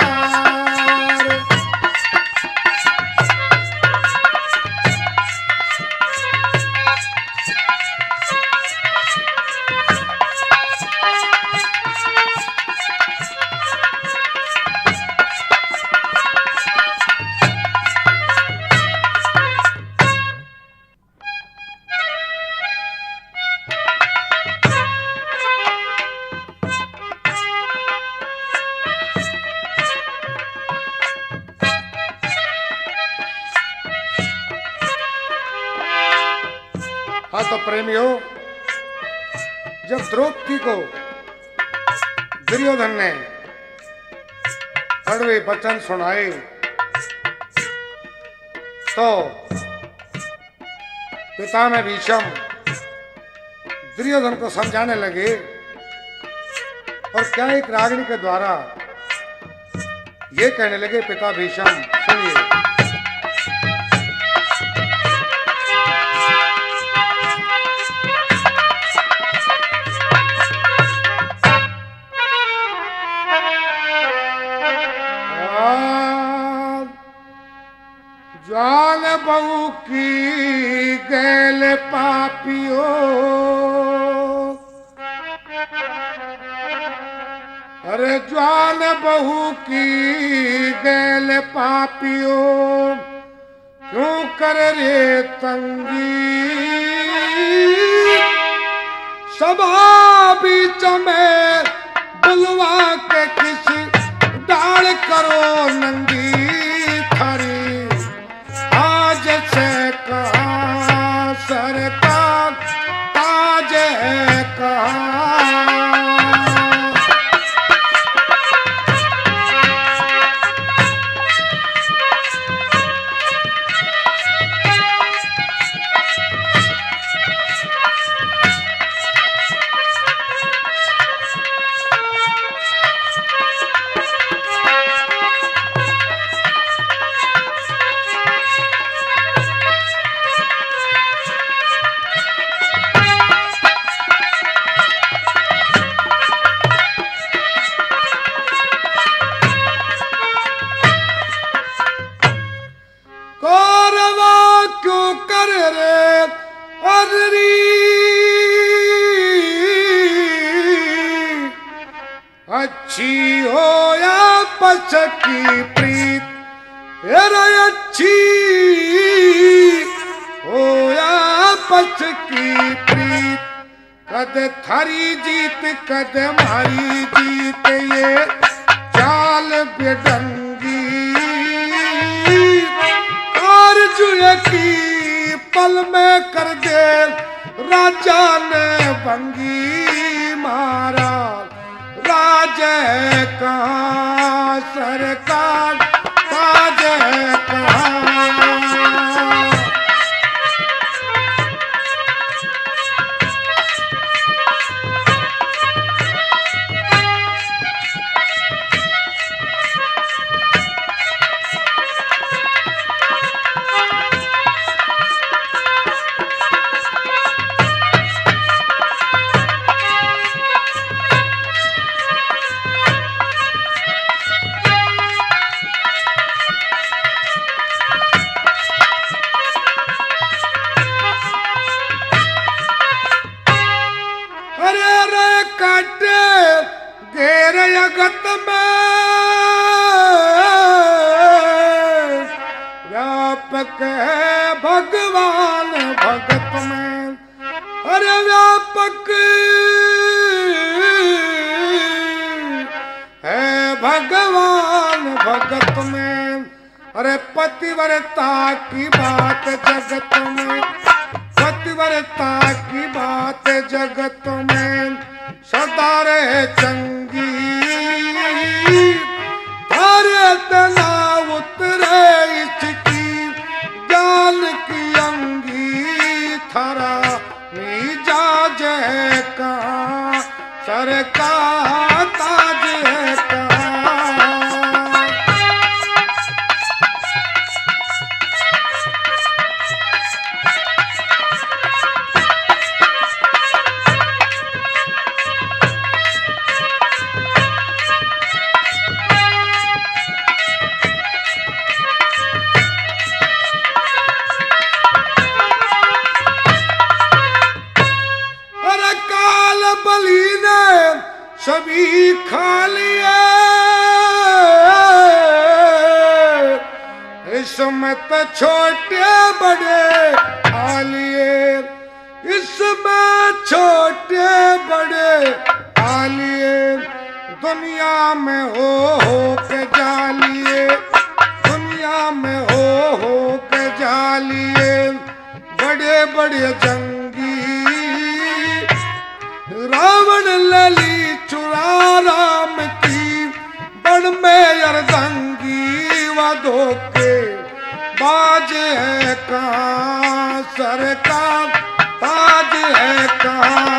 हाँ तो प्रेमियों जब द्रौपदी को दुर्योधन ने कड़वे वचन सुनाए तो पिता में भीष्म दुर्योधन को समझाने लगे और क्या एक रागिनी के द्वारा ये कहने लगे पिता भीष्म सुनिए ज्वाल बहू की गैल पापियो अरे ज्वाल बहू की गैल पापियो क्यों कर रे तंगी सभा बीच में बुलवा के किसी डाल करो नंगी खरी आज से कहा सरकार ताज है कहा अच्छी हो या पछ की प्रीत, अरे अच्छी हो या पछ की प्रीत, कद थारी जीत कद मारी जीत, ये चाल बेढंगी कारजुए की पल में कर दे राजा ने भंगी, महाराज राजे कहाँ सरकार ताजे कहाँ। जगत में व्यापक है भगवान भगत में, अरे व्यापक है भगवान भगत में, अरे पतिव्रता की बात जगत में, पतिव्रता की बात जगत में सदा रहे चंगी, धारे तना उतरे इसकी जान की अंगी, थरा मिजाज है कहाँ सरकार ताज है कहाँ। सभी खा लिए इसमें तो छोटे बड़े खा लिए, इसमें छोटे बड़े खा लिए, दुनिया में हो के जा लिए, दुनिया में हो के जा लिए, बड़े बड़े जंगी रावण लली चुरा राम की बड़ में अर्धंगी, व धोखे बाज है कहाँ सरकार ताज है कहाँ।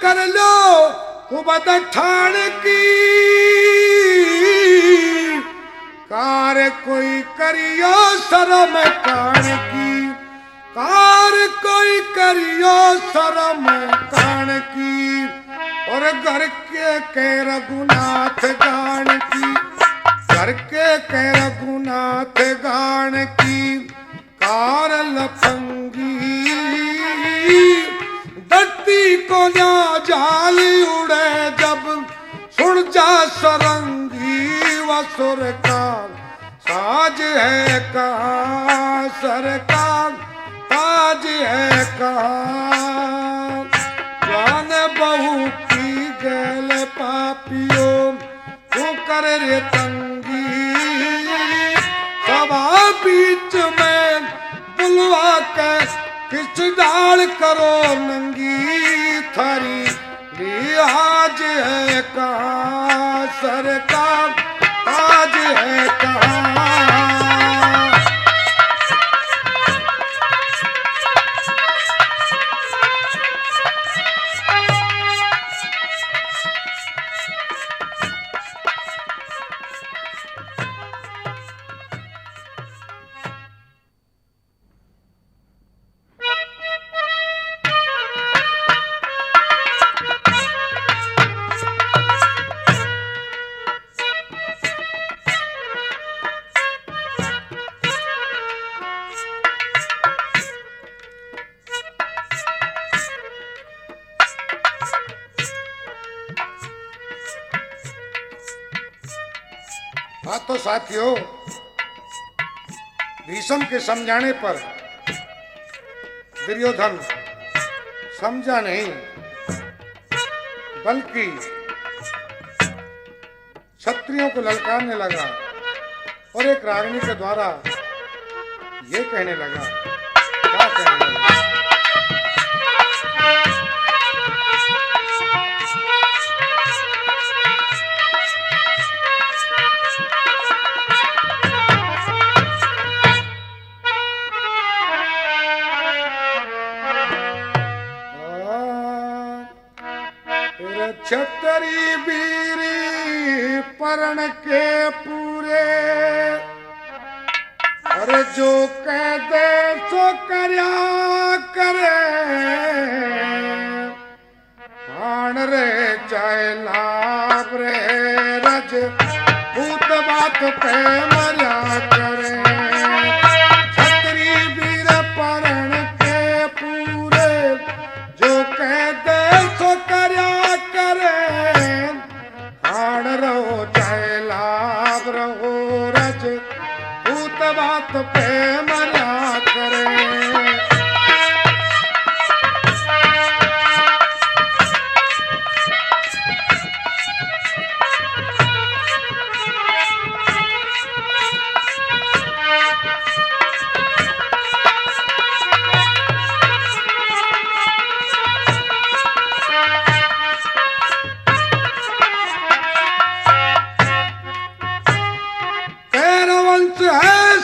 कर लो कुबद ठाण की कार कोई करियो शरम कान की, कार कोई करियो शरम कान की, और घर के रघुनाथ गान की, घर के रघुनाथ गान की, कार लफंगी धरती को ना जाली उड़े जब सुन जा सरंगी, व सुरकार साज है कहाँ सरकार ताज है कहाँ। जान बहू की गैल पापियों तू कर रे तंगी, सभा बीच में बुलवा के किस डाल करो नंगी, थारी लिहाज है कहाँ सरकार ताज है कहाँ। तो साथियों, भीष्म के समझाने पर दुर्योधन समझा नहीं, बल्कि क्षत्रियों को ललकारने लगा और एक रागिनी के द्वारा ये कहने लगा, क्या कहने लगा? छतरी बीरी परण के पूरे, अरे जो कह दे सो करया करे, हाण रे चाहे लाभ रे रज भूत बात पे मरिया करे। छतरी बीर परण के पूरे, जो कह दे सो करया रहो चाहे लाभ रहो रज भूत बात पे मना करे।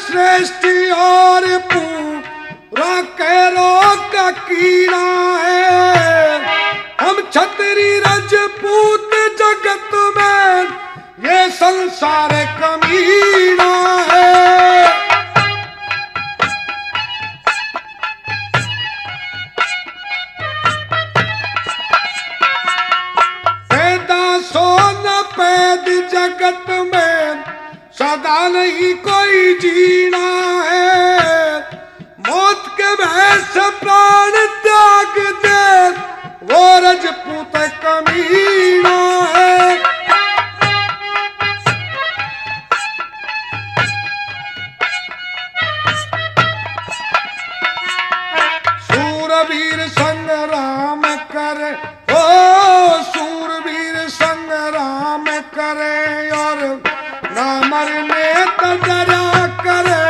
श्रेष्ठी और पूरा कैरों का कीड़ा है, हम छतरी रजपूत जगत में ये संसार कमीना है। पैदा सोना पैद जगत में सदा नहीं कोई जीना है, मौत के भय से प्राण त्याग दे वो रजपूत कमीना है। सूरवीर संग्राम करे, ओ सूरवीर संग्राम करे और ना मरने तो डरा करे,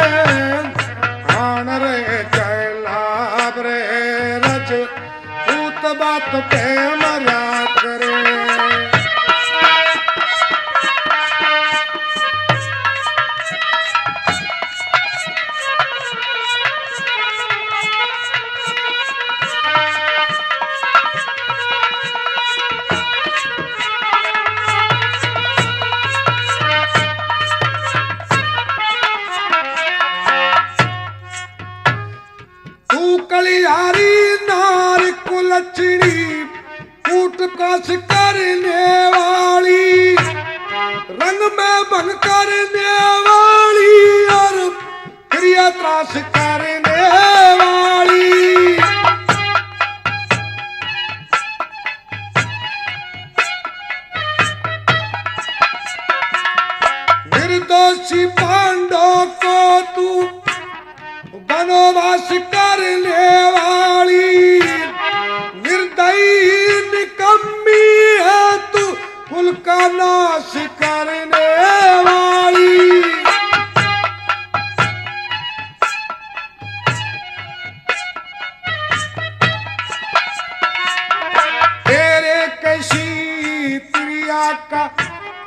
हाण रे चाहे लाभ रे रज भूत बात पे मरा करे। कलियारी नार कुलचनी कूट काश करने वाली, रंग में भंग करने वाली और क्रिया त्रास करने वाली। निर्दोषी पांडवों को तू वनवास करने वाली, निर्दयी निकम्मी है तू कुल का नाश करने वाली। तेरे कैसी प्रिया का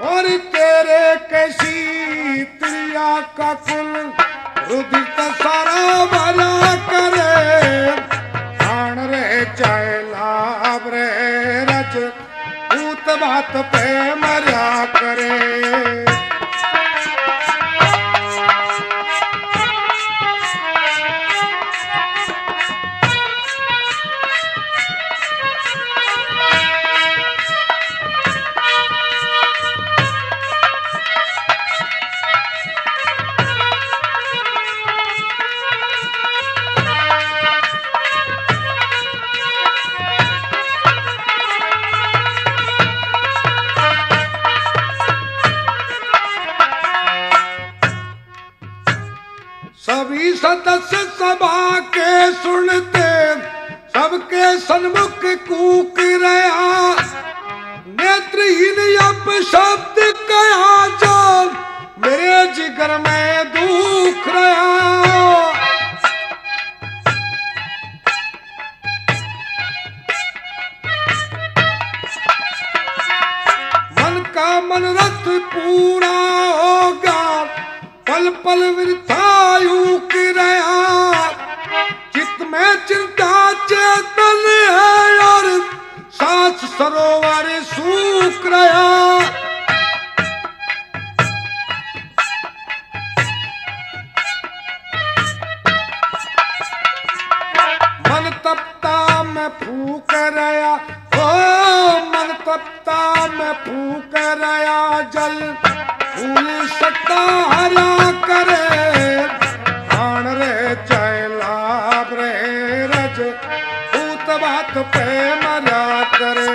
और तेरे कैसी प्रिया का कुल रुधिर सारा भला करे, हाण रे चाहे लाभ रे रज भूत बात पे मरा करे। सभी सदस्य सभा के सुनते सबके सन्मुख कूक रहा, नेत्रहीन अपशब्द कहा जो मेरे जिगर में दुख रहा। मन का मनोरथ पूरा होगा, पल पल वृथायुक रहा, चित्त में चिंता चेतन है और सांस सरोवर सूख रहा। मन तपता में फूक रहा, ओ मन तपता में फूक रहा, जल फूल सकता हरा करे, आन रे चैलाब रे रज भूत बात पे मरा करे।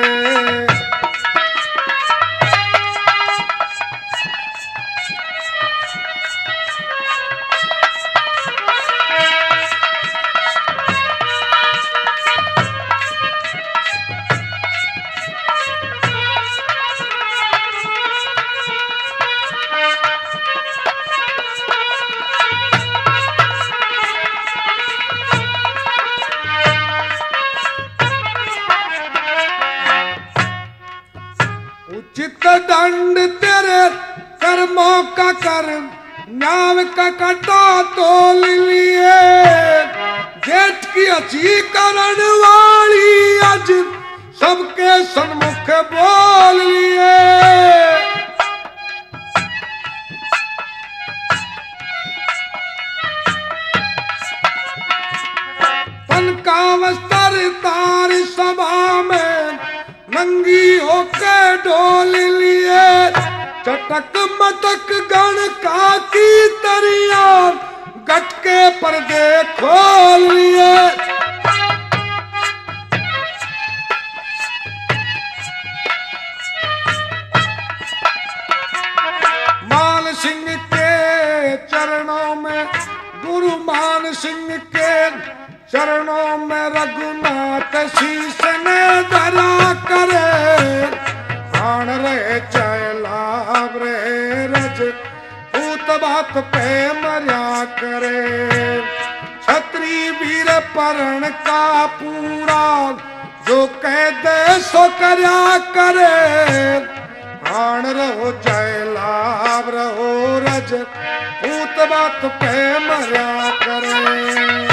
उचित दंड तेरे कर्मों का कर, नाव का कटा तोल लिए, जेठ की अच्छी करण वाली आज सबके सन्मुख बोल लिए। तन का वस्त्र तार सभा में नंगी होके डोल लिए, चटक मटक गण का की तरिया गटके पर्दे खोल लिए। मान सिंह के चरणों में, गुरु मान सिंह के चरणों में रघुनाथ शीश ने धरा करे, आन रे चैलाब रे रज भूत बात पे मरा करे। छत्री वीर परण का पूरा जो कह दे सो करया करे, आन रहो चैलाब रहो रज भूत बात पे मरा करे।